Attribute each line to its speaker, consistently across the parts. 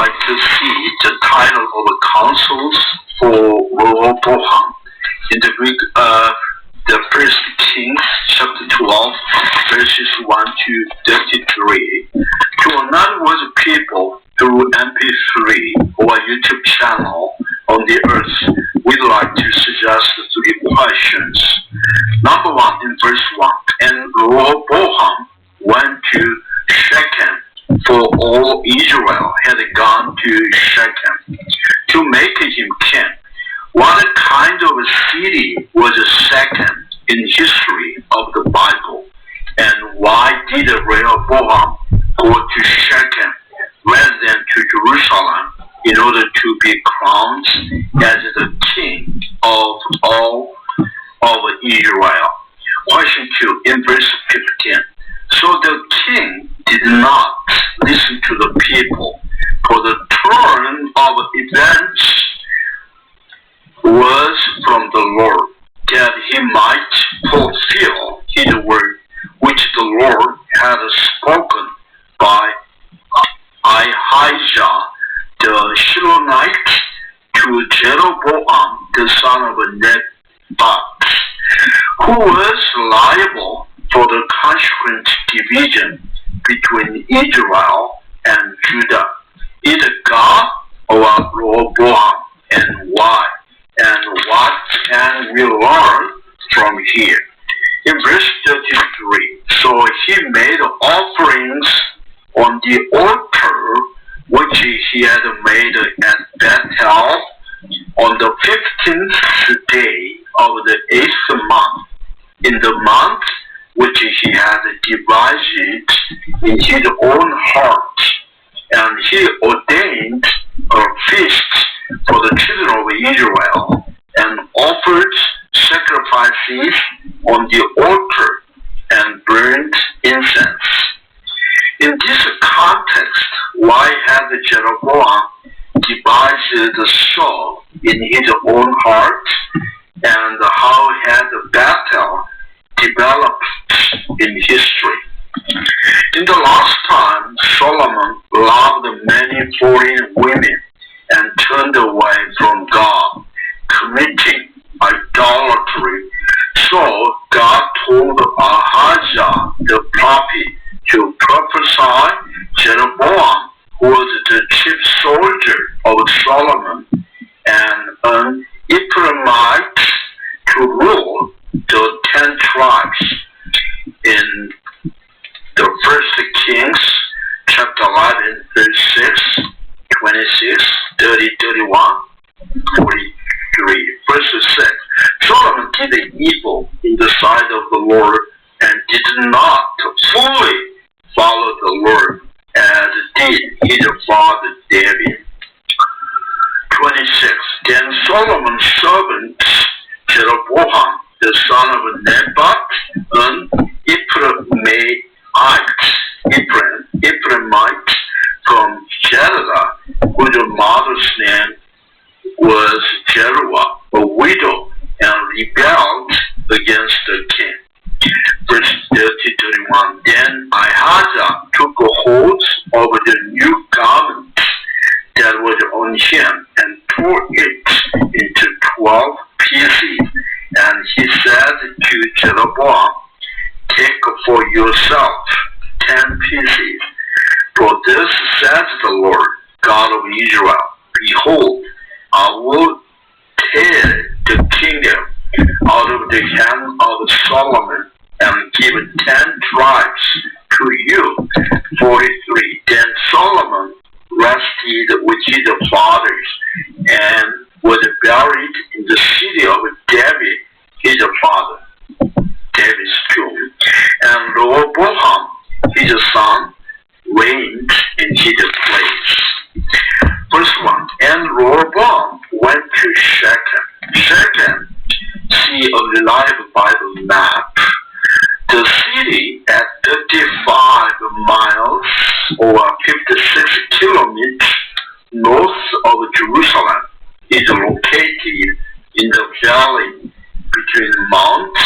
Speaker 1: like to see the title of the Counsels for Rehoboam in the Greek, the First Kings chapter 12, verses 1 to 33. To non-word people through MP3 or YouTube channel on the earth, we'd like to suggest 3 questions. Number 1, in verse 1, and Rehoboam went to Shechem, for all Israel had gone to Shechem to make him king. What kind of a city was Shechem in history of the Bible? And why did Rehoboam go to Shechem rather than to Jerusalem in order to be crowned as the king of all of Israel? Question 2, in verse 15. So the king did not listen to the people, for the turn of events was from the Lord, that he might fulfill his word, which the Lord had spoken by Ahijah the Shilonite to Jeroboam the son of Nebat, who was liable for the consequent division between Israel and Judah. Is God or Rehoboam, and why? And what can we learn from here? In verse 33, so he made offerings on the altar which he had made at Bethel on the 15th day of the 8th month, in the month which he had devised in his own heart. And he ordained a feast for the children of Israel, and offered sacrifices on the altar, and burned incense. In this context, why had Jeroboam devised the soul in his own heart, and how had Bethel developed in history? In the last time, Solomon loved many foreign women and turned away from God, committing idolatry. So God told Ahijah the prophet to prophesy Jeroboam, who was the chief soldier of Solomon, and an Ephraimite, to rule the 10 tribes. In the First Kings chapter 11, verse 6, 26, 30, 31, 43. Verse 6. Solomon did evil in the sight of the Lord, and did not fully follow the Lord, as did his father David. 26. Then Solomon's servant Jeroboam, the son of Nebat, an Ephraimite from Jeridah, whose mother's name was Jeruah, a widow, and rebelled against the king. Verse 30-31. Then Ahijah took hold of the new garment that was on him, and tore it into 12 pieces. And he said to Jeroboam, take for yourself 10 pieces. For this says the Lord, God of Israel, behold, I will tear the kingdom out of the hand of Solomon, and give 10 tribes to you. 43. Then Solomon rested with his fathers, and was buried in the city of David, his father, David's tomb. And Rehoboam, his son, reigned in his place. Verse 1. And Rehoboam went to Shechem. Shechem, see a live Bible map. The city at 35 miles or 56 kilometers north of Jerusalem is located in the valley between Mounts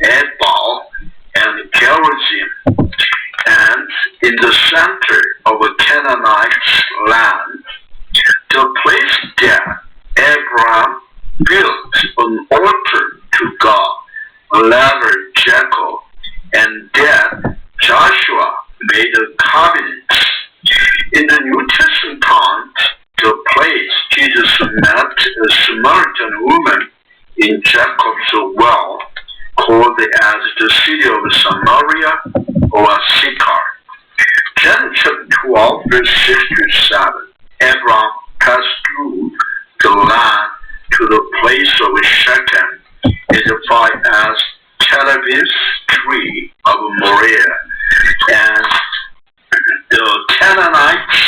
Speaker 1: Ebal and Gerizim, and in the center of a Canaanite land later Jacob, and then Joshua made a covenant. In the New Testament time, the place Jesus met a Samaritan woman in Jacob's well, called as the city of Samaria or Sychar. Genesis chapter 12, verse 6 to 7. Abraham passed through the land to the place of Shechem, identified as Caleb's tree of Moriah, and the Canaanites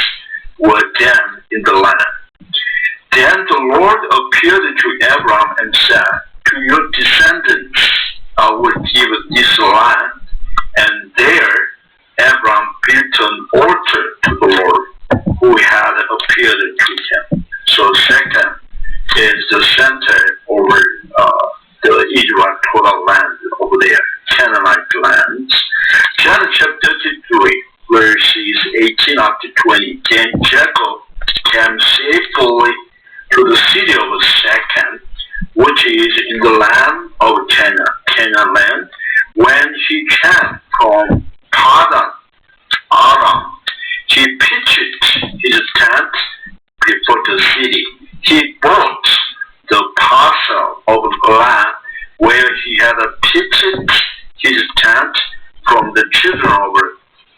Speaker 1: were then in the land. Then the Lord appeared to Abraham and said, to your descendants I will give this land. And there Abraham built an altar to the Lord who had appeared to him. So Shechem is the center over the Israel total land over there, Canaanite lands. Genesis chapter 33, verses 18 up to 20. Then Jacob came safely to the city of Shechem, which is in the land of Canaan land. When he came from Padan Aram, he pitched his tent before the city. He bought the parcel of land where he had pitched his tent from the children of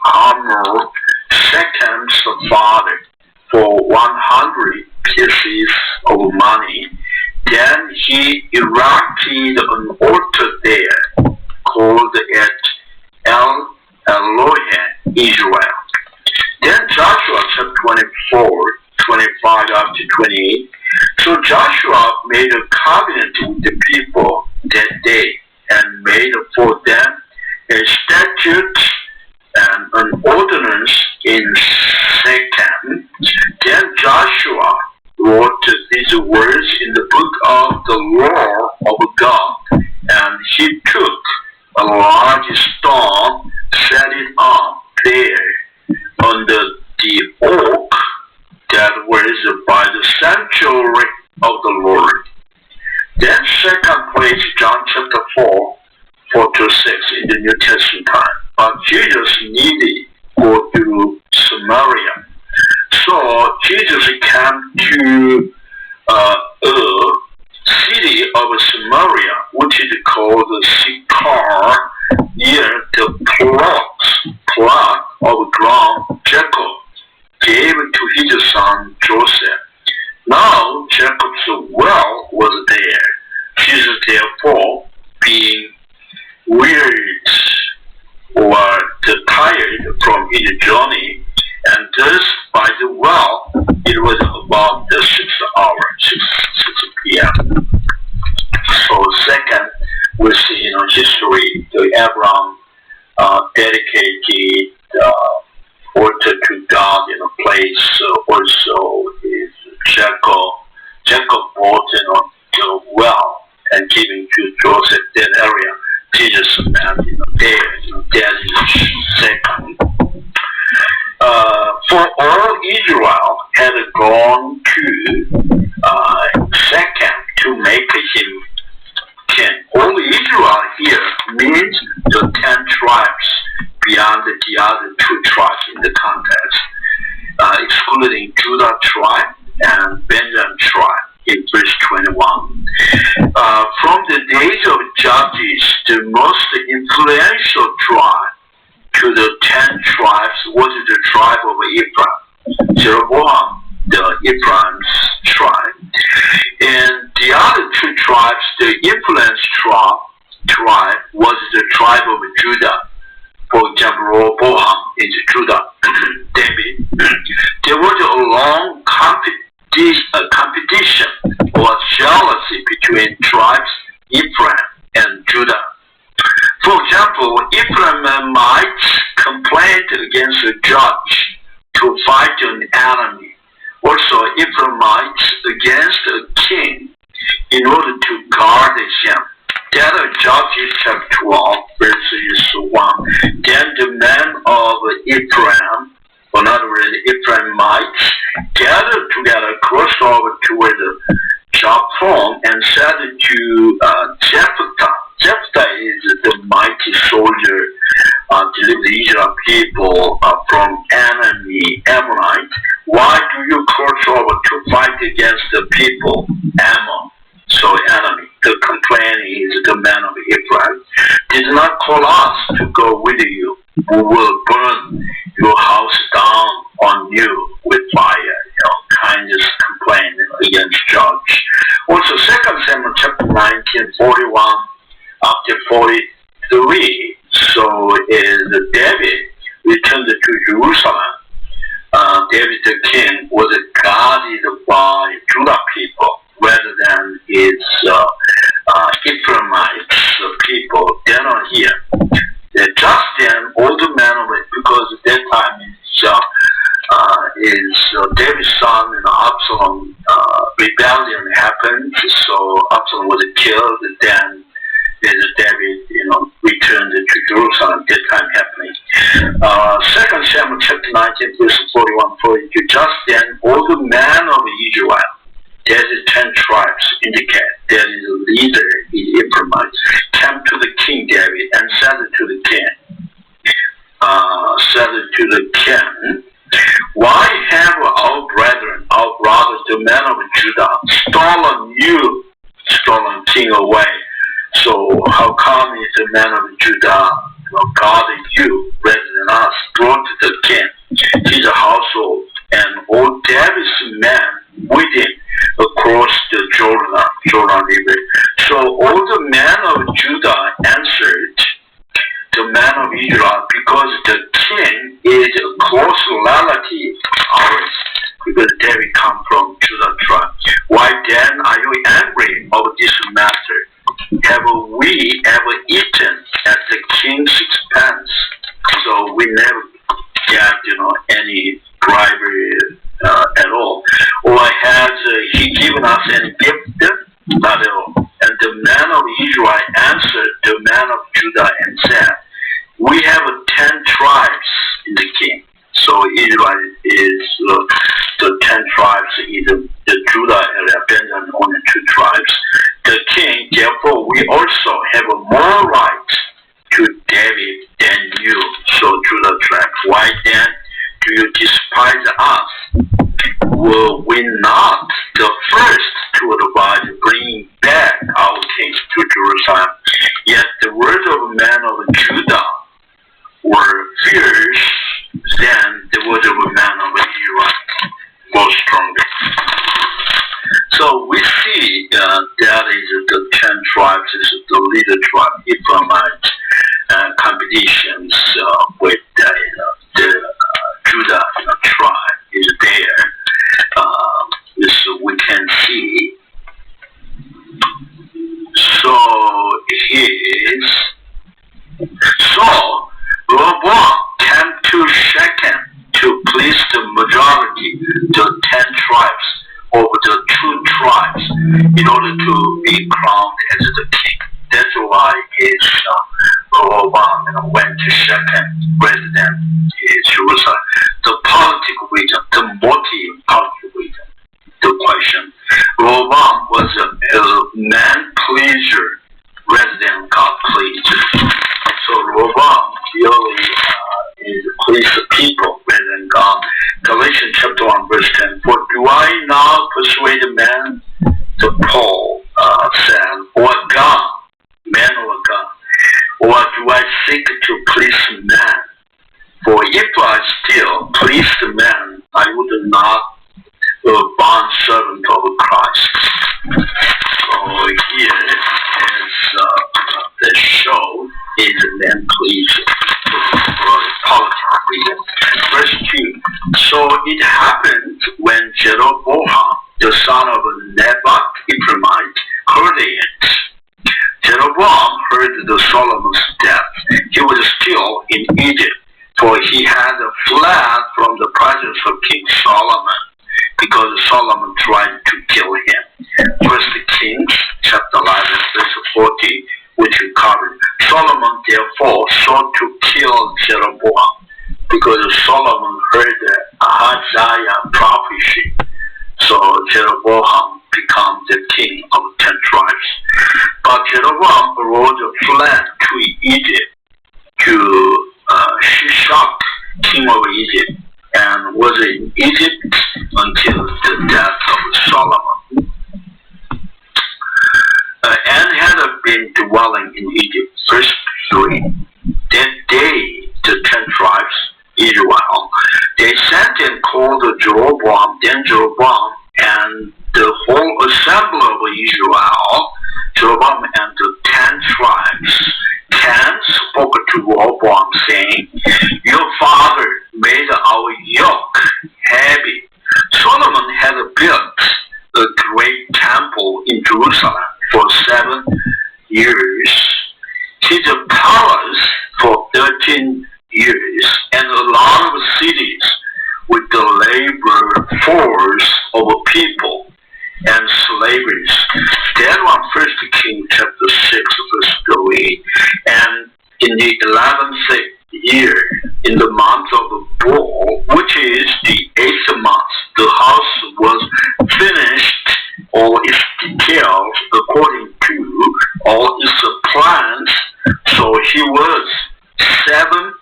Speaker 1: Hamor, Shechem's father, for 100 pieces of money. Then he erected an altar there, called it El Elohe Israel. Then Joshua chapter 24, 25 up to 28. So Joshua made a covenant with the people that day, and made for them a statute and an ordinance in Shechem. Then Joshua wrote these words in the book of the law of God, and he took a large stone, set it up there under the oak that was by the sanctuary of the Lord. Then second place, John chapter 4, 4 to 6 in the New Testament time. But Jesus needed to go through Samaria. So Jesus came to a city of Samaria, which is called Sychar, near the plot of ground Jacob gave to his son Joseph. Now Jacob's well was there. Jesus therefore, being wearied or tired from his journey, and thus by the well, it was about the 6 p.m. So second, we see in history, the Abraham dedicated altar to God in a place. Also is Jacob bought the well and giving to Joseph that area. Jesus met there, that is second. For all Israel had gone to Shechem to make him king. All Israel here means the 10 tribes beyond the other 2 tribes in the context, excluding Judah tribe and Benjamin tribe in verse 21. From the days of Judges, the most influential tribe to the 10 tribes was the tribe of Ephraim, Jeroboam, the Ephraim's tribe. And the other 2 tribes, the influenced tribe was the tribe of Judah. For example, Rehoboam is Judah, David. There was a long competition or jealousy between tribes Ephraim and Judah. For example, Ephraimites complained against a judge to fight an enemy. Also, Ephraimites against a king in order to guard him. That is Judges chapter 12, verses 1. Then the men of Ephraim, or in other words, Ephraimites, gathered together, crossed over toward Japhon, and said to Jephthah. Jephthah deliver the Israel people from enemy Ammonite. Why do you cross over to fight against the people Ammon? So enemy. The complaint is the man of Ephraim did not call us to go with you. We will burn your house down on you with fire. Kind of complaint against judge. Also, 2 Samuel chapter 19, 41 up to 43. So is David returned to Jerusalem. David the king was guarded by Judah people rather than his Ephraimites people. They're not here. They're just an older man of it, because at that time David's son and Absalom rebellion happened. So Absalom was killed. Then David, returned to Jerusalem. That time happening. 2 Samuel chapter 19, verse 41, 42. Just then, all the men of Israel, there's 10 tribes indicate there is a leader in Ephraim, came to the king David and said to the king, why have our brethren, our brothers, the men of Judah, stolen king away? So how come is the man of Judah guarded you rather than us, brought the king, his household, and all David's men with him across the Jordan River? So all the men of Judah answered the man of Israel, because the king is a close relative ours, because David come from Judah tribe. Why then are you angry over this matter? Have we ever eaten at the king's expense? So we never get, any bribery at all. Or has he given us any gift? Not at all. And the man of Israel answered the man of Judah and said, we have 10 tribes in the king. So Israel is the 10 tribes, either the Judah area, Benjamin, only 2 tribes. The king, therefore, we also have a more right to David than you. So Judah tribe, why then do you despise us? Were we not the first to advise bringing back our king to Jerusalem? Yet the words of a man of Judah were fierce than the words of a man of Israel, more stronger. So we see that is the 10 tribes is the leader tribe, Ephraimite competitions with the Judah tribe is there. So we can see. So Rehoboam came to Shechem to please the majority, the 10 tribes over the 2 tribes, in order to be crowned as the king. That's why Rehoboam went to Shechem rather than Jerusalem. The political reason, the motive political reason, the question. Rehoboam was a man pleaser rather than God pleaser. So Rehoboam really is please the people rather than God. Galatians chapter 1 verse 10. For do I now persuade a man? The Paul said, or God, man or God, or do I seek to please man? For if I still please the man, I would not be a bond servant of Christ. So here is the show is a man pleaser for political reasons. Verse 2. So it happened when Jeroboam, the son of Nebat Ephraimite, heard it. Jeroboam heard the Solomon's death. He was still in Egypt, for he had fled from the presence of King Solomon, because Solomon tried to kill him. First Kings chapter 11 verse 40, which we covered. Solomon therefore sought to kill Jeroboam, because Solomon heard Isaiah prophecy. So Jeroboam became the king of 10 tribes. But Jeroboam arose and fled to Egypt, to Egypt until the death of Solomon. And had been dwelling in Egypt. Verse 3. Then they, the 10 tribes, Israel, they sent and called Jeroboam, then Jeroboam, and the whole assembly of Israel, Jeroboam and the 10 tribes, 10 spoke to Rehoboam, saying, your father made our yoke heavy. Solomon had built a great temple in Jerusalem for 7 years. His palace for 13 years, and a lot of cities with the labor force of people and slaveries. That one, 1 Kings chapter 6, verse 3. And in the 11th year, in the month of Bull, which is the 8th month, the house was finished, all its details according to all its plans. So he was 7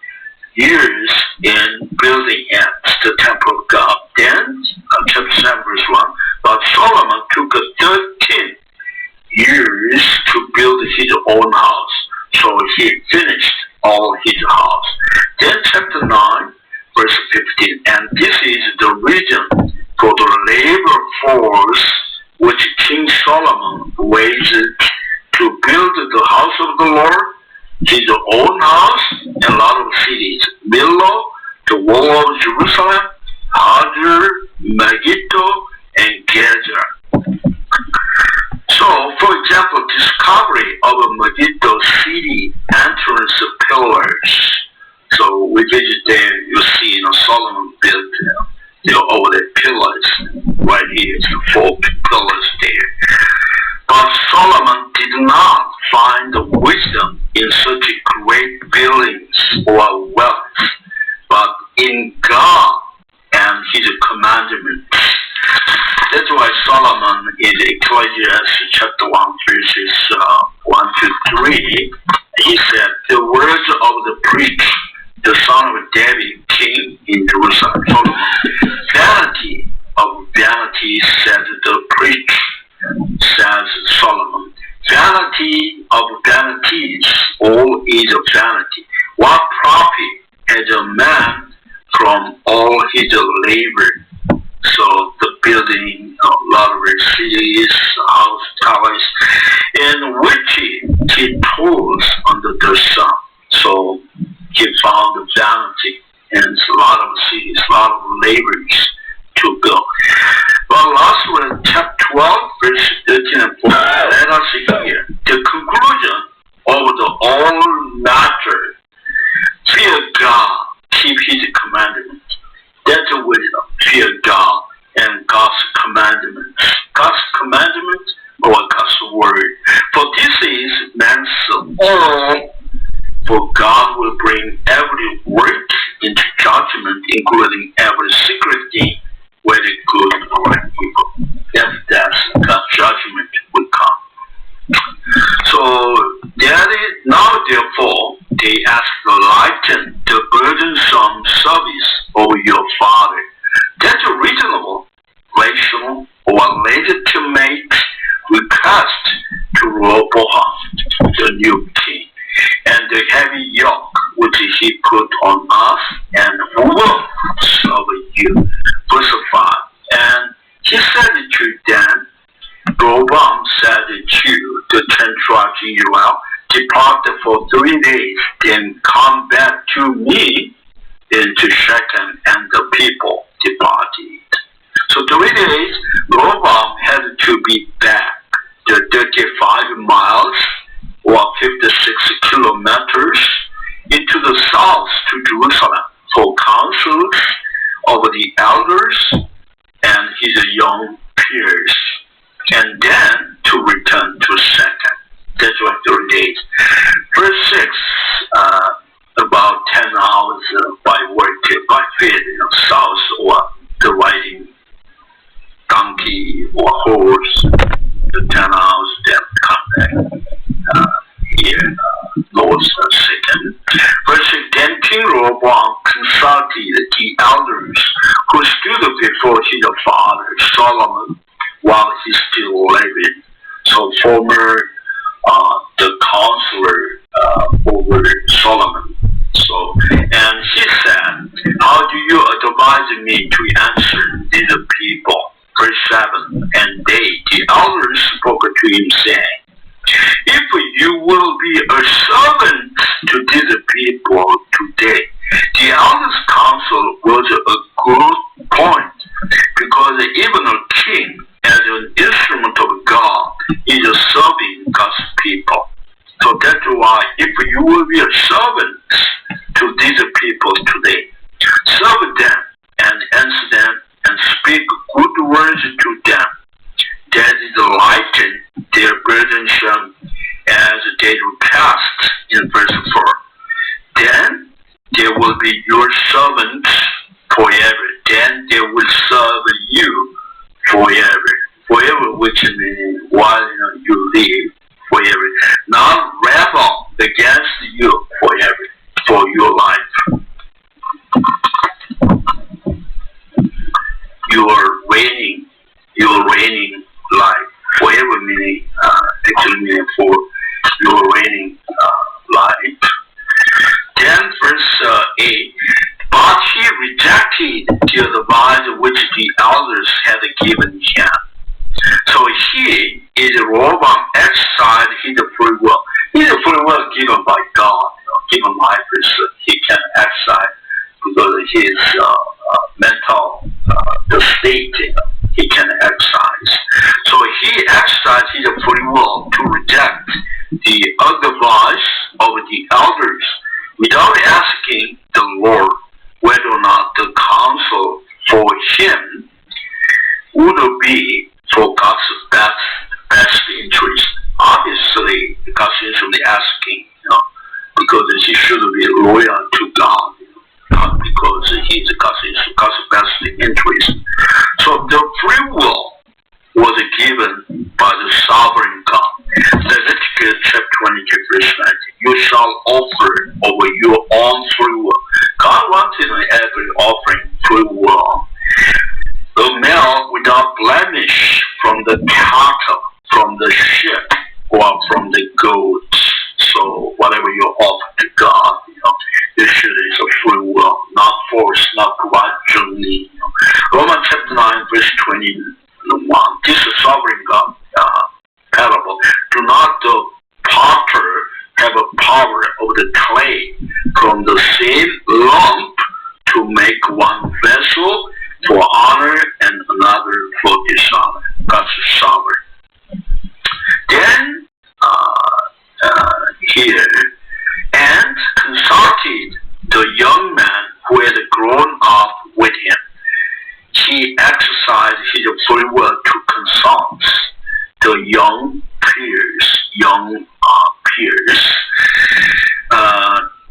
Speaker 1: years in building at the temple of God. Then, chapter 7, verse 1, but Solomon took 13 years to build his own house. So he finished all his house. Then chapter 9, verse 15, and this is the reason for the labor force which King Solomon raised to build the house of the Lord, his own house, and a lot of cities. Millo, the wall of Jerusalem, Hajar, Megiddo, and Gezer. So, for example, discovery of a Megiddo city entrance pillars. So we visit there, you see, Solomon built over the pillars. Right here, the 4 pillars there. But Solomon did not find the wisdom in such great buildings or wealth, but in God and his commandments. That's why Solomon in Ecclesiastes chapter 1, verses 1 to 3, he said, the words of the priest, the son of David, king in Jerusalem. Vanity of vanity, said the priest, says Solomon. Vanity of vanities, all is vanity. What profit has a man from all his labor? So the building of large cities, house towers, in which he toils under the sun. So he found vanity and a lot of cities, a lot of labors to build. Well, last one, chapter 12, verse 13 and 14. Let us hear the conclusion of the whole matter. Fear God, keep his commandments. That's a wisdom. Fear God and God's commandments. God's commandments or God's word. For this is man's all. For God will bring every work into judgment, including every secret thing, whether good or evil. That's God's judgment will come. So now therefore they ask to lighten the burdensome service of your father. That's a reasonable, rational, or legitimate request to Rehoboam, the new king, and the heavy yoke which he put on us, and who will serve you. Verse 5. And he said to them, Rehoboam said to the 10 tribes of Israel, depart for 3 days, then come back to me into Shechem, and the people departed. So 3 days, Rehoboam had to be back the 35 miles or 56 kilometers into the south to Jerusalem for counsels of the elders and his young peers, and then to return to Shechem. That's what 3 days. Verse 6, about 10 hours by work, by feet, south, or the riding donkey or horse, the 10 hours, then come back here, north Shechem. Verse 6, then King Rehoboam consulted the elders who stood for his father Solomon while he's still living. So former the counselor over Solomon. So, and he said, how do you advise me to answer these people? Verse 7, and the elders spoke to him, saying, if you will be a servant to these people today, the elders' counsel was a good point, because even a king, as an instrument of God, is serving God's people. So that's why if you will be a servant to these people today, serve them and answer them and speak good words to them, that is lighten their burden as they request in verse 4. Then they will be your servants forever. Then they will serve you forever. Forever, which means while you live forever. Not rebel against you forever, for your life. Your reigning life. Forever meaning, actually meaning for your reigning life. Then verse 8, but he rejected the advice which the elders had given him. So he is Rehoboam exercised his free will. His free will given by God. Given life he can exercise because of his mental the state he can exercise. So he exercised his free will to reject the advice of the elders without asking the Lord whether or not the counsel for him would be for God's best interest. Obviously, God should be asking, because he should be loyal to God, not because he's God's best interest. So the free will was given by the sovereign God. Leviticus chapter 22, verse 19. You shall offer over your own free will. God wanted in every offering free will. The male without blemish from the cattle, from the sheep, or from the goats. So whatever you offer to God, this shit is a free will, not forced, not grudgingly. Romans chapter 9, verse 21. This is sovereign God parable. Do not the potter have a power over the clay from the same lump to make one vessel for honor and another for dishonor? God's sovereign. Then here, and consulted the young man who had grown up with him. He exercised his free will to consult the young peers.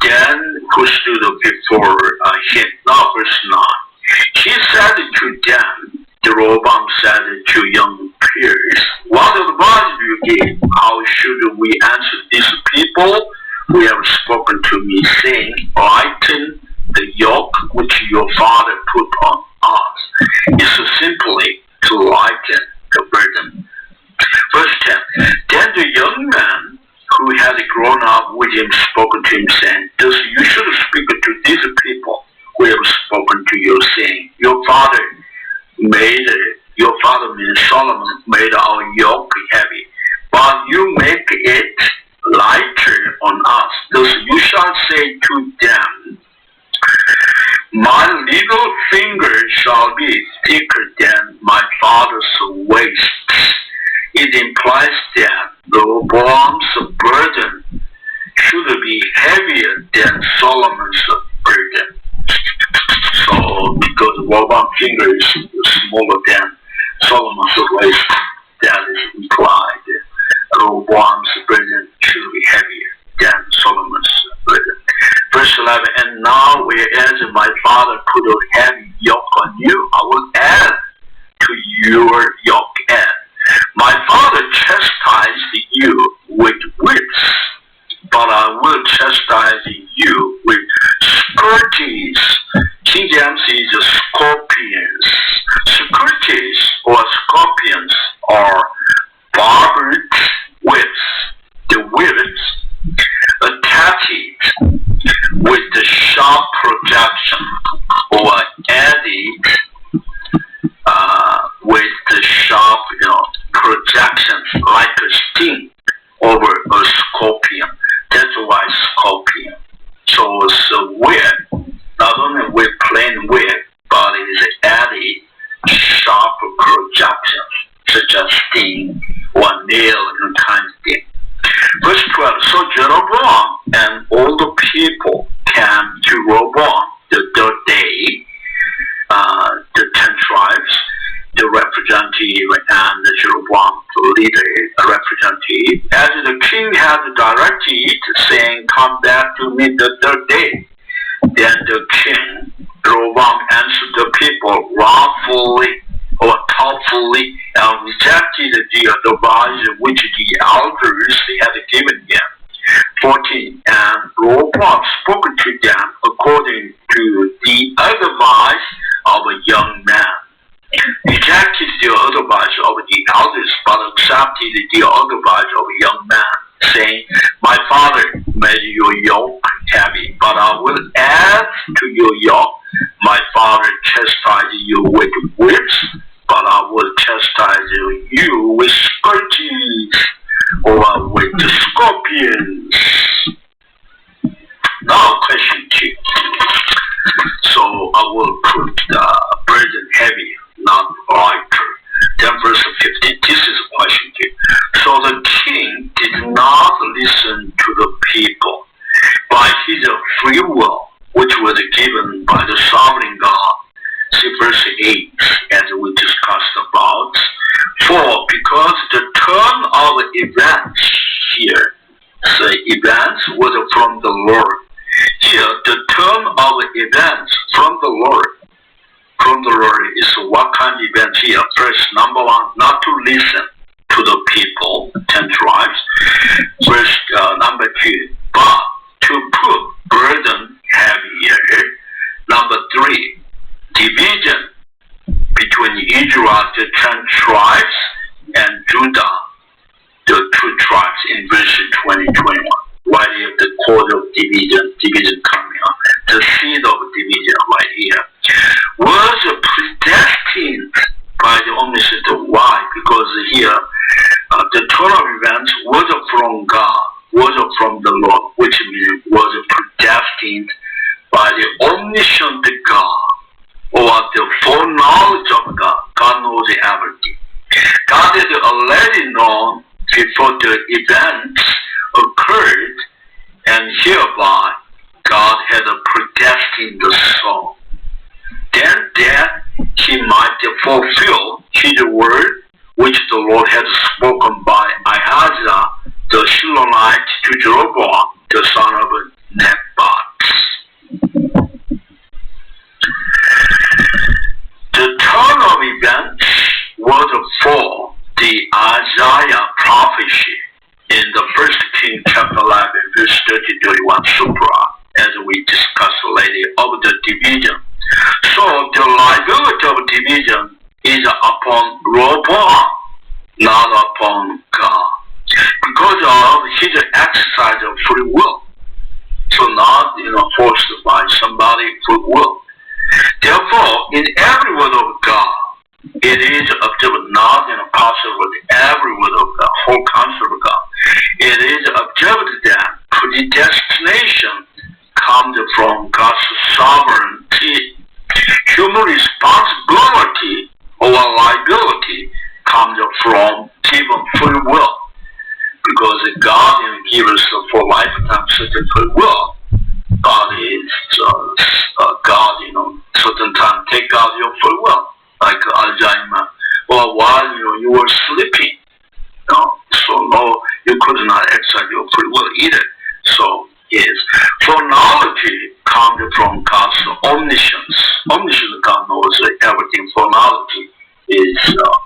Speaker 1: Then who stood before him. Now verse 9. He said to them, the Rehoboam said to young peers, what advice do you give? How should we answer these people who have spoken to me, saying, lighten the yoke which your father put on us? It's simply to lighten the burden. Verse 10. Then the young man who had grown up with him spoken to him, saying, thus you should speak to these people who have spoken to you, saying, your father means Solomon made our yoke heavy, but you make it lighter on us. Thus you shall say to them, my little finger shall be thicker than my father's waist. It implies that Rehoboam's burden should be heavier than Solomon's burden. So, because Rehoboam's finger is smaller than Solomon's waist, that is implied. Rehoboam's burden should be heavier than Solomon's burden. Verse 11, and now whereas my father put a heavy yoke on you, I will add to your yoke. And my father chastised you with whips, but I will chastise you with scourges. King James is scorpions. scorpions are barbed whips. The whips attached with the sharp projection or added with the sharp, projections like a sting over a scorpion. That's why scorpion. So it's a whip, not only with plain whip, but it is added sharp projections, such as sting or nail and kind of thing. Verse 12, so Jeroboam and all the people came to Rehoboam the third day, the 10 tribes, the representative and the Jeroboam, the leader, representative, as the king had directed, saying, come back to me the third day. Then the king, Rehoboam, answered the people wrongfully or thoughtfully and rejected the advice which the elders had given him. 14. And Rehoboam spoke to them according to the advice of a young man. Rejected the advice of the elders, but accepted the advice of a young man, saying, my father made your yoke heavy, but I will add to your yoke. My father chastised you with whips, but I will chastise you with scourges or with the scorpions. Now question 2. So I will put the burden heavy, not lighter. Then verse 15. This is question 2. So the king did not listen to the people by his free will, which was given by the sovereign God. See verse 8, as we discussed about. For because the turn of events here, the events was from the Lord. Here, the turn of events from the Lord. From the Lord is what kind of event here? First, number 1, not to listen to the people, 10 tribes. Verse number 2, but to put burden heavier. Number 3, division between Israel, the 10 tribes, and Judah, the 2 tribes in verse 20-21. Right here, the cause of division coming up. The seed of division right here was predestined by the omniscient. Why? Because here, the turn of events was from God, was from the Lord, which means was predestined by the omniscient God, or the foreknowledge of God. God knows everything. God had already known before the events occurred, and hereby God had predestined the soul. Then that he might fulfill his word, which the Lord had spoken by Ahijah the Shilonite to Jeroboam, the son of Nebat. The turn of events was for the Isaiah prophecy in the 1 King chapter 11, verse 30-31 Supra, as we discussed later, of the division. So the liability of division is upon Rehoboam, not upon God, because of his exercise of free will. So not forced by somebody free will. Therefore, in every word of God, it is observed not possible in every word of the whole counsel of God. It is observed that predestination comes from God's sovereignty. Human responsibility or liability comes from given free will. Because God gives us for lifetime such a free will. God is God, certain time take out your free will, like Alzheimer, or while you were sleeping. So no, you could not exercise your free will either. So yes, foreknowledge comes from God's omniscience. Omniscient God knows everything. Foreknowledge is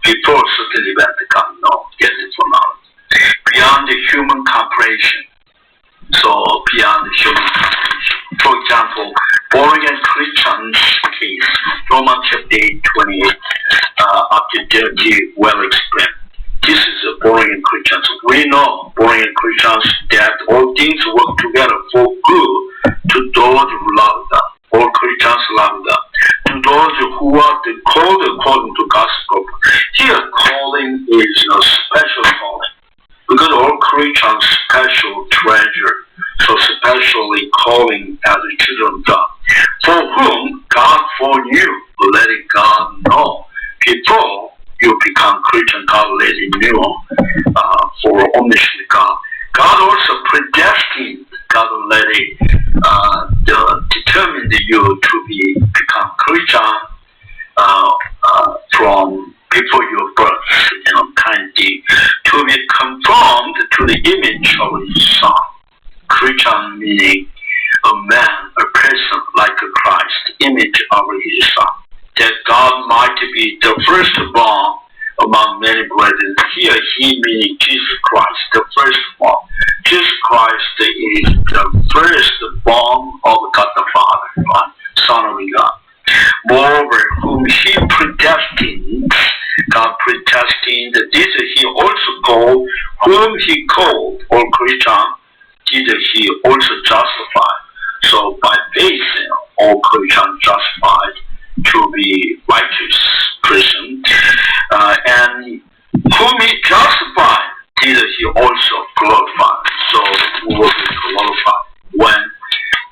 Speaker 1: before certain event comes, get it foreknowledge. Beyond the human comprehension. So beyond the human comprehension. For example, born again Christians case, Romans chapter 8, 28 up he well explained. This is a born-again Christians. We know born-again Christians that all things work together for good to those who love God. All Christians love God. To those who are called according to God's purpose. Here, calling is a special calling. Because all Christians special treasure. So especially calling as the children of God. For whom God foreknew, letting God know. Before you become Christian, God let you know for omniscient God. God also predestined, God already determined you to become Christian from before your birth, kindly, to be conformed to the image of His Son. Christian meaning a man, a person like a Christ, image of His Son. That God might be the firstborn among many brethren. Here, He meaning Jesus Christ, the firstborn. Jesus Christ is the firstborn of God the Father, Son of God. Moreover, whom He predestined, God predestined, this He also called, whom He called, all Christian, did He also justify. So by faith, all Christians justified to be righteous person, and whom He justified, did He also glorify. So we will be glorified when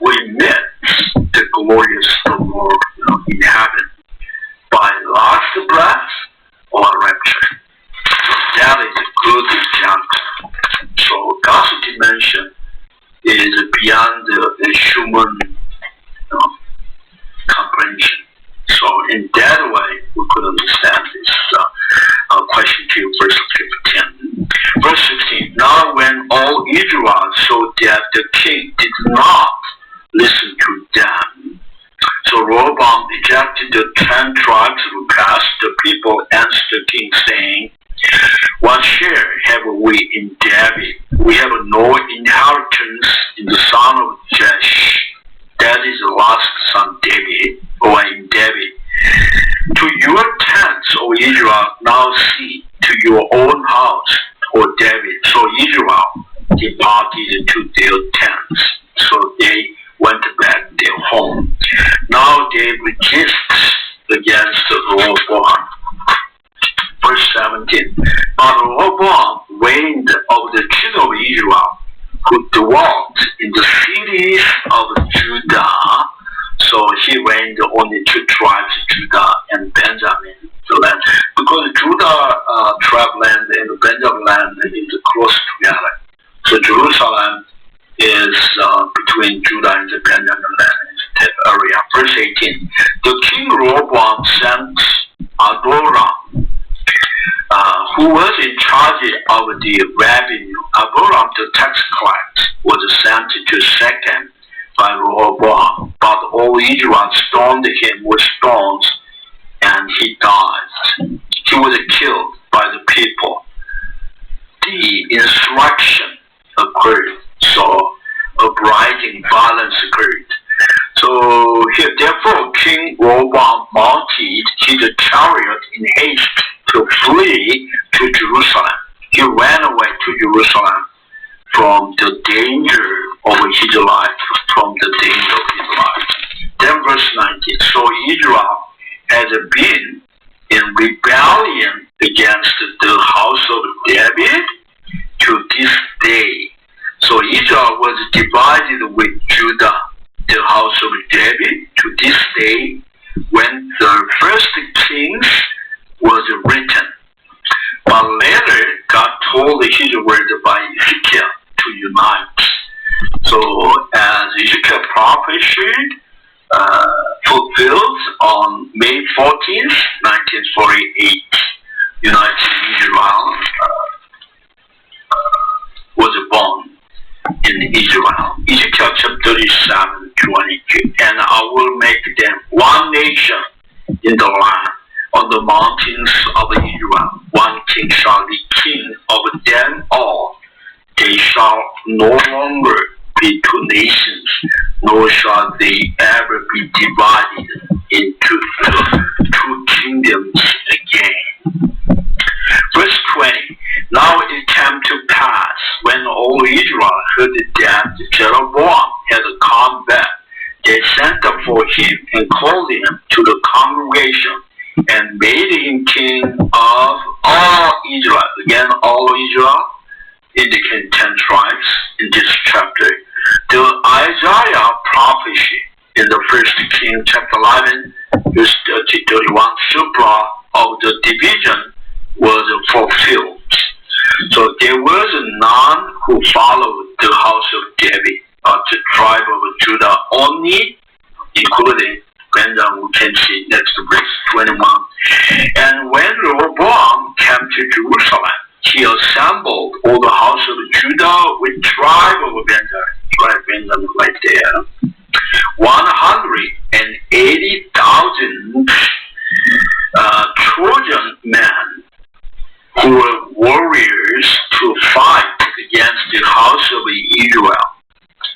Speaker 1: we meet the glorious Lord in heaven by last breath or rapture. So that is a good example. So God's dimension is beyond the human comprehension. So in that way, we could understand this question 2, verse 15. Verse 16. Now when all Israel saw that the king did not listen to them, so Rehoboam rejected the 10 tribes' request. The people answered the king, saying, what share have we in David? We have no inheritance in the son of Jesse. That is the last son David, or in David. To your tents, O Israel, now see to your own house, O David. So Israel departed to their tents. So they went back their home. Now they resist against Rehoboam. Verse 17. But Rehoboam reigned over the children of Israel, who dwelt in the cities of Judah. So he reigned on the 2 tribes, Judah and Benjamin, the land. Because Judah tribe land and Benjamin land is close together. So Jerusalem is between Judah and the Benjamin land in that area. Verse 18. The king Rehoboam sent Adoram, who was in charge of the revenue. Adoram, the tax collector, was sent to Shechem by Rehoboam, but all Israel stoned him with stones, and he died. He was killed by the people. The insurrection occurred, so uprising violence occurred. So here, therefore, King Rehoboam mounted his chariot in haste to flee to Jerusalem. He ran away to Jerusalem from the danger of his life, Then verse 19. So Israel has been in rebellion against the house of David to this day. So Israel was divided with Judah, the house of David, to this day, when the first Kings was written. But later, God told his word by Ezekiel to unite. So as Ezekiel prophesied, fulfilled on May 14th, 1948, United Israel was born in Israel. Ezekiel chapter 37, 22. And I will make them one nation in the land, on the mountains of Israel. One king shall be king of them all. They shall no longer be 2 nations, nor shall they ever be divided into 2 kingdoms again. Now it came to pass, when all Israel heard that Jeroboam had come back, they sent for him and called him to the congregation and made him king of all Israel. Again, all Israel indicating 10 tribes in this chapter. The Isaiah prophecy in the 1 King chapter 11, verse 30-31, supra of the division was fulfilled. So there was none who followed the house of David, the tribe of Judah only, including Benjamin, we can see next to verse 21. And when Rehoboam came to Jerusalem, he assembled all the house of Judah with tribe of Benjamin right there. 180,000 Trojan men who were warriors to fight against the house of Israel.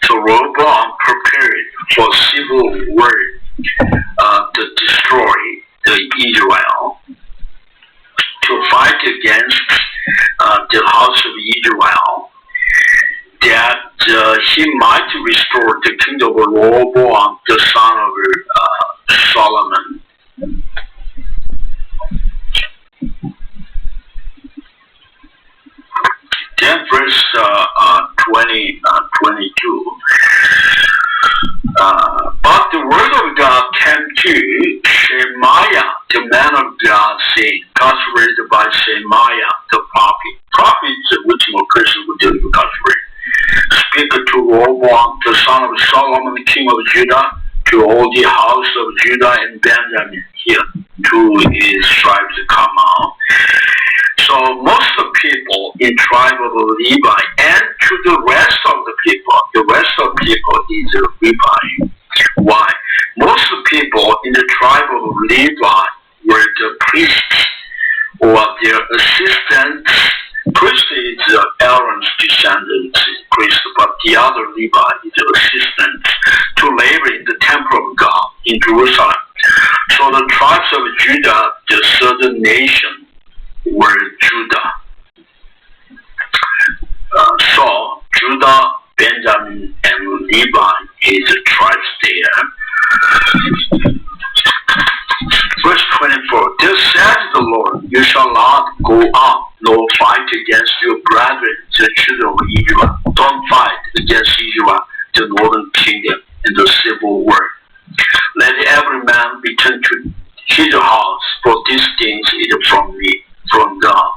Speaker 1: So Rehoboam prepared for civil war to destroy the Israel, to fight against the house of Israel, that he might restore the kingdom of Rehoboam, the son of Solomon. Then verse 22. But the word of God came to Shemaiah, the man of God, saying, God's word by Shemaiah, the prophet. Prophets, which more Christians would do with God's word. Speak to Rehoboam, the son of Solomon, the king of Judah, to all the house of Judah and Benjamin here, to his tribes to come out. So most of the people in tribe of Levi and to the rest of the people is Levi. Why? Most of the people in the tribe of Levi were the priests or their assistants. Priest is Aaron's descendants, priest, but the other Levi is the assistant to labor in the temple of God in Jerusalem. So the tribes of Judah, the southern nation, were Judah. So Judah, Benjamin, and Levi is the tribes there. Verse 24. Thus says the Lord, you shall not go up nor fight against your brethren, the children of Israel. Don't fight against Israel, the northern kingdom, in the civil war. Let every man return to his house, for these things is from me, from God.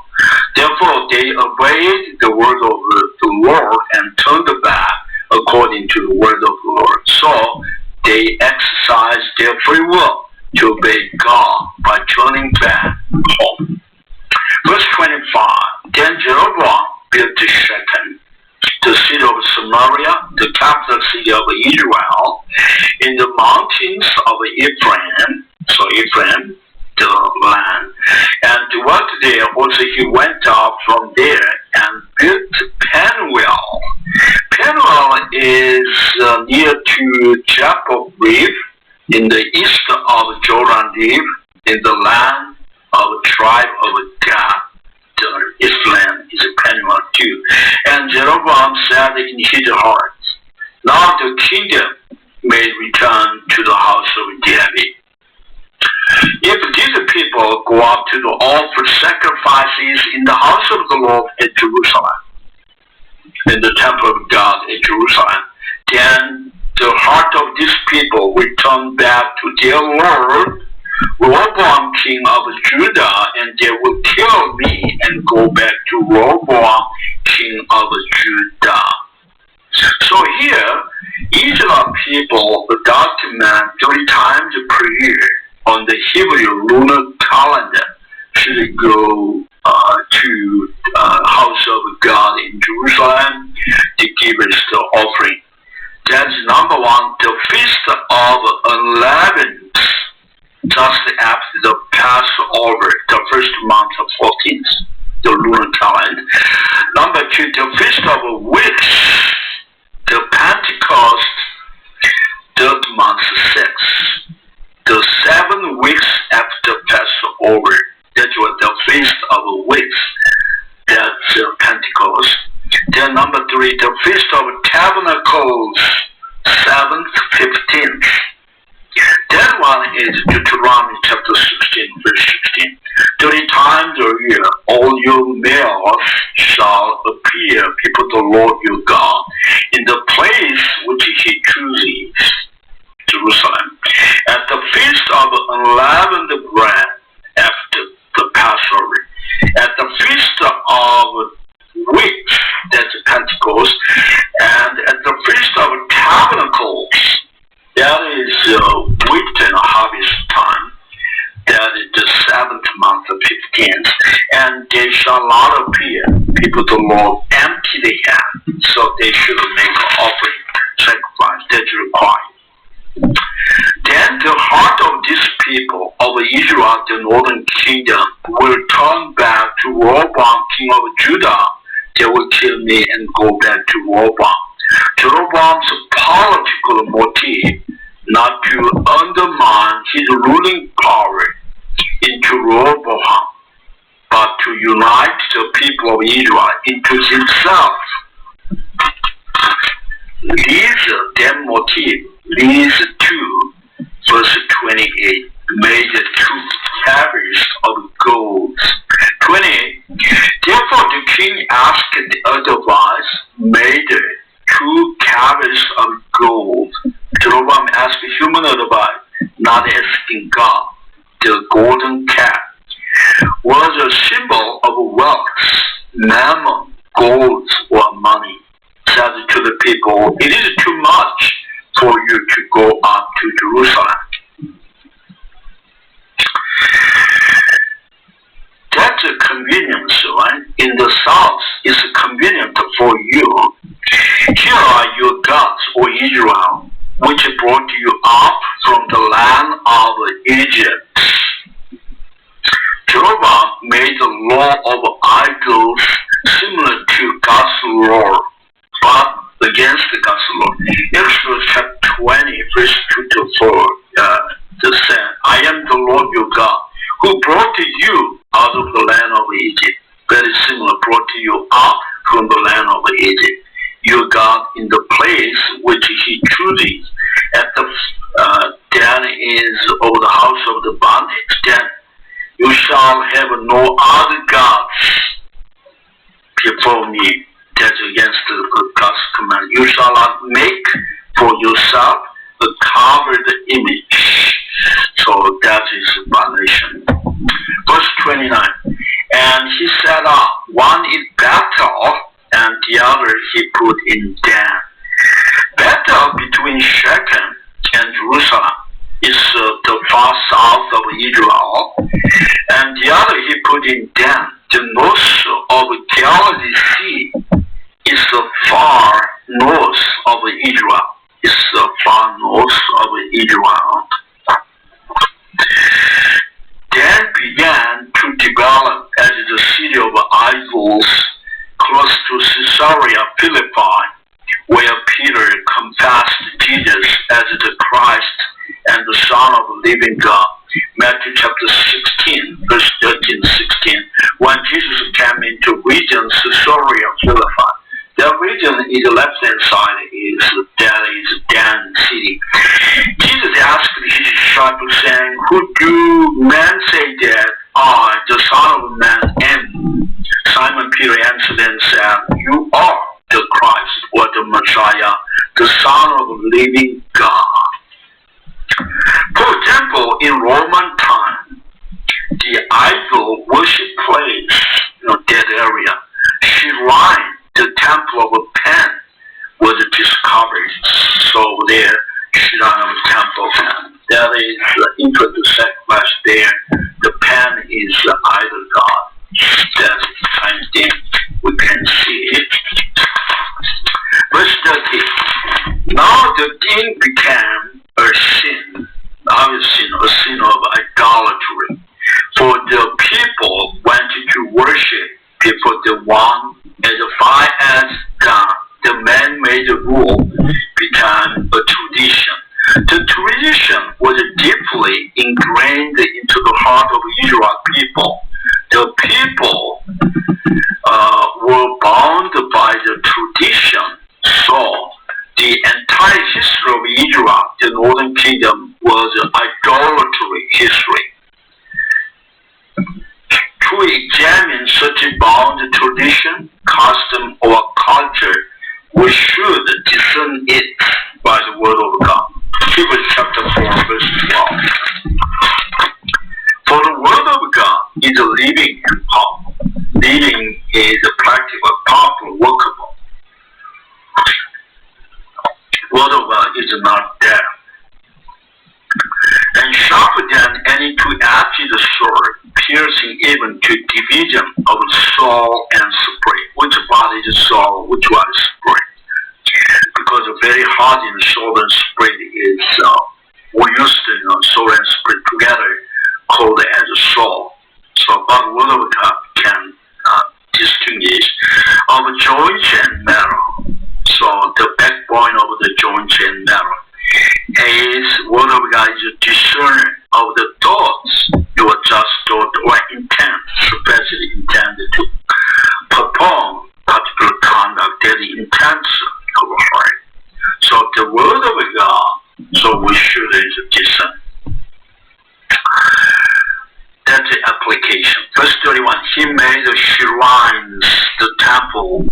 Speaker 1: Therefore they obeyed the word of the Lord and turned back according to the word of the Lord. So they exercised their free will to obey God by turning back home. Verse 25. Then Jeroboam built Shechem, the city of Samaria, the capital city of Israel, in the mountains of Ephraim. So Ephraim, the land, and dwelt there. Also he went up from there and built Penuel. Penuel is near to Jacob Reef, in the east of Jordan Reef, in the land of the tribe of Gad. His land is Penuel too. And Jeroboam said in his heart, now the kingdom may return to the house of David. If these people go up to the offer sacrifices in the house of the Lord at Jerusalem, in the temple of God at Jerusalem, then the heart of these people will turn back to their Lord, Rehoboam, king of Judah, and they will kill me and go back to Rehoboam, king of Judah. So here, Israel people document 3 times per year on the Hebrew lunar calendar should go to house of God in Jerusalem to give us the offering. That's number 1, the feast of unleavened, just after the Passover, the first month of 14th, the lunar calendar. Number 2, the feast of weeks, the Pentecost, 3rd month 6. The 7 weeks after Passover, that's what the feast of weeks. That's with the Feast of Tabernacles, 7th, 15th. That one is Deuteronomy chapter 16, verse 16. 30 times a year, all your males shall appear before the Lord your God in the place which he chooses, Jerusalem, at the feast of unleavened bread after the Passover, at the feast of weeks, that's Pentecost, and at the feast of tabernacles, that is wheat and harvest time. That is the 7th month, the 15th, and they shall not appear before the Lord empty the hand, so they should make an offering sacrifice that's required. Then the heart of these people of Israel, the northern kingdom, will turn back to Rehoboam, king of Judah. They will kill me and go back to Rehoboam. Jeroboam's political motive, not to undermine his ruling power into Rehoboam, but to unite the people of Israel into himself. That motive leads to verse 28, made 2 tablets of gold. 28, therefore the king asked otherwise, made 2 tablets of gold. Jeroboam asked human advice, not asking God. The golden calf was a symbol of wealth, mammon, gold, or money. Said to the people, it is too much for you to go up to Jerusalem. That's a convenience, right? In the south, it's convenient for you. Here are your gods, O Israel, which brought you up from the land of Egypt. Jeroboam made a law of idols similar to God's law, but against God's law. Exodus chapter 20, verse 2 to 4, says, I am the Lord your God, who brought you out of the land of Egypt. Very similar, brought you out from the land of Egypt. Your God in the place which he chooses. At the then is over the house of the bondage. Then you shall have no other gods before me. That's against God's command. You shall not make for yourself a carved image. So that is a violation. Verse 29. And he set up, one in Bethel, and the other he put in Dan. Bethel between Shechem and Jerusalem is the far south of Israel, and the other he put in Dan. The north of Galilee Sea is the far north of Israel. It's the far north of Israel. Dan began to develop as the city of idols close to Caesarea Philippi, where Peter confessed Jesus as the Christ and the Son of the living God. Matthew chapter 16, verse 13-16. When Jesus came into region Caesarea Philippi, the region is the left-hand side is Dan city. Jesus asked his disciples, saying, who do men say that I, the Son of Man, am? Simon Peter answered and said, you are the Christ, or the Messiah, the Son of the living God. For example, in Roman time, the idol worship place, that area, Shrine, the temple of Pan, was discovered. So there, Shrine of the temple, that is interesting sacrifice there. The Pan is the idol god. That's the kind of thing we can see it. Verse 30. Now the thing became a sin, obviously a sin of idolatry. For the people went to worship before the one as far as God. The man-made rule became a tradition. The tradition was deeply ingrained into the heart of Israel people. The people were bound by the tradition we examine such a bound tradition, custom, or culture, we should discern it by the word of God. Hebrews chapter 4, verse 12. For the word of God is living and powerful. Living is practical, powerful, workable. Word of God is not dead. And sharper than any two-edged sword, piercing even to division of soul and spirit. Which part is soul, which one is spirit? Because the very heart in soul and spirit is, we used to, soul and spirit together, called as a soul. So, but word of God can distinguish of joints and marrow. So, the backbone of the joints and marrow is word of God is a discerner of the thoughts, your just thought or intent, especially intended to perform particular conduct that is intention of a heart. So the word of God, so we should discern. That's the application. Verse 31, he made the shrines, the temple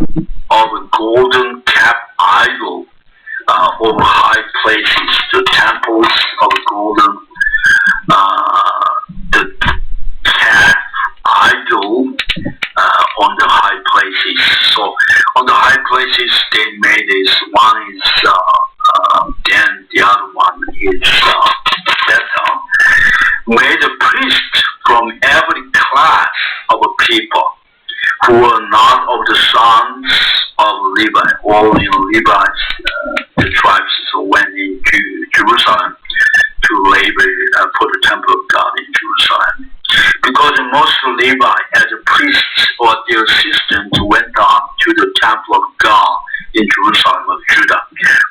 Speaker 1: of a golden cap idol over high places, the temples of golden, the calf idol on the high places. So on the high places they made this. One is then the other one is better. Made a priest from every class of people who were not of the sons of Levi. All Levi's the tribes went into Jerusalem to labor for the temple of God in Jerusalem. Because most of Levi, as a priests or their assistants, went up to the temple of God in Jerusalem of Judah.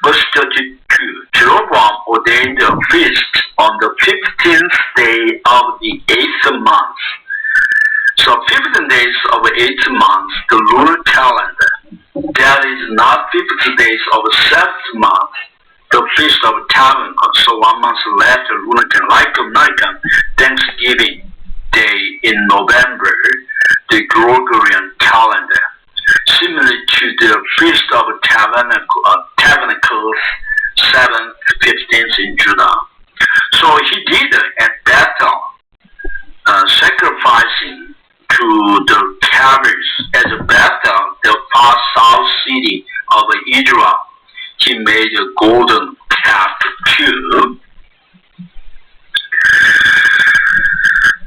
Speaker 1: Verse 32, Jeroboam ordained a feast on the 15th day of the 8th month. So 15 days of the 8th month, the lunar calendar, that is not 50 days of the 7th month, the Feast of Tabernacles. So 1 month later, lunar calendar, like American Thanksgiving Day in November, the Gregorian calendar, similar to the Feast of Tabernacles, 7th, 15th in Judah. So he did at Bethel, sacrificing to the calves as a Bethel, the far south city of Israel. He made a golden calf too.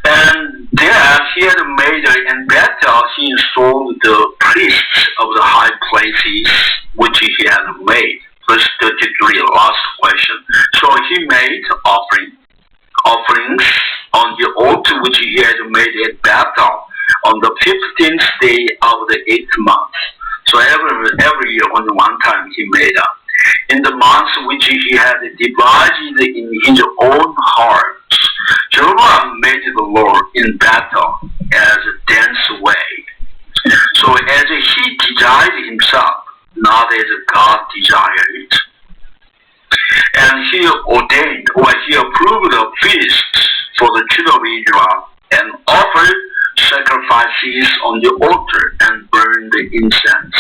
Speaker 1: And there he had made in Bethel, he installed the priests of the high places which he had made. Verse 33, last question. So he made offerings on the altar which he had made at Bethel on the 15th day of the 8th month. So every year only one time he made in the months which he had divided in his own heart. Jeroboam made the Lord in Bethel as a dance way. So as he desired himself, not as God desired. And he ordained or he approved of feasts for the children of Israel and offered sacrifices on the altar and burned the incense.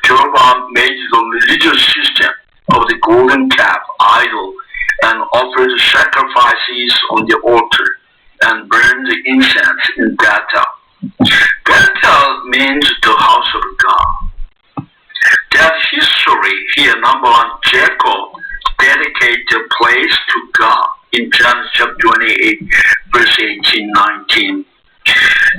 Speaker 1: Jeroboam made the religious system of the golden calf idol and offered sacrifices on the altar and burned the incense in Bethel. Bethel means the house of God. That history here, number one, Jacob dedicated the place to God in Genesis chapter 28, verse 18, 19.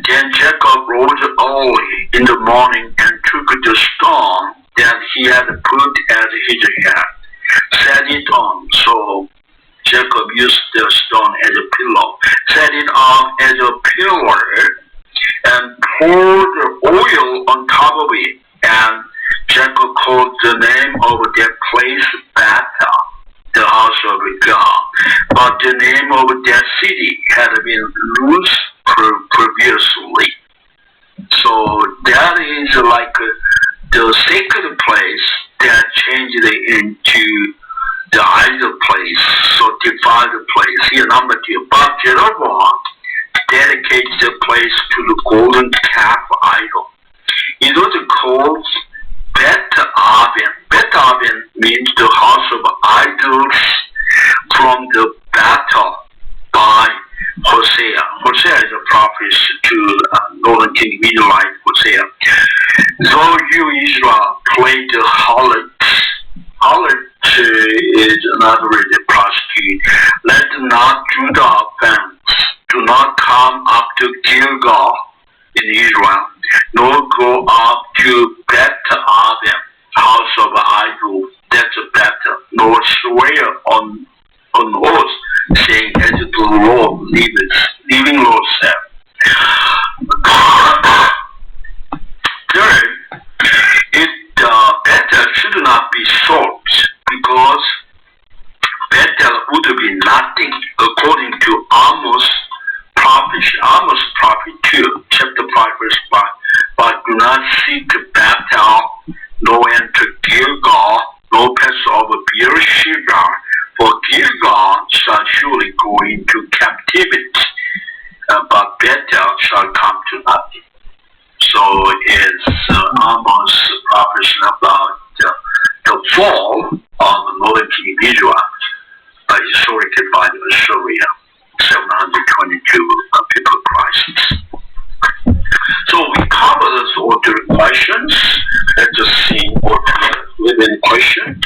Speaker 1: Then Jacob rose early in the morning and took the stone that he had put as his head, set it on. So Jacob used the stone as a pillow, set it on as a pillar, and poured oil on top of it. And Jacob called the name of that place Bethel, the house of God. But the name of that city had been Luz previously. So that is like the sacred place that changed into the idol place, so defiled place. Here number 2. But Jeroboam dedicated dedicated the place to the golden calf idol. It was called Bet-Aven. Bet-Aven means the house of idols from the battle by Hosea. Hosea is a prophet to northern king Israelite Hosea. Though you Israel played the harlots, is another way to prostitute. Let not Judah offense. Do not come up to Gilgal in Israel, nor go up to Bet-Aven, house of idols. That's a better. Nor swear on oath, saying, as the Lord living Lord said. Third, Bethel should not be sold, because Bethel would be nothing, according to Amos prophet 2, chapter 5, verse 5. But do not seek Bethel, nor enter Gilgal, nor pass over Beersheba, for Gilgal shall surely go into captivity, but Bethel shall come to nothing. So it's Amos' prophecy about the fall of the northern king of Israel, historically by the Assyria, 722 people Christ. So we cover this all during questions. Let's just see what with any question.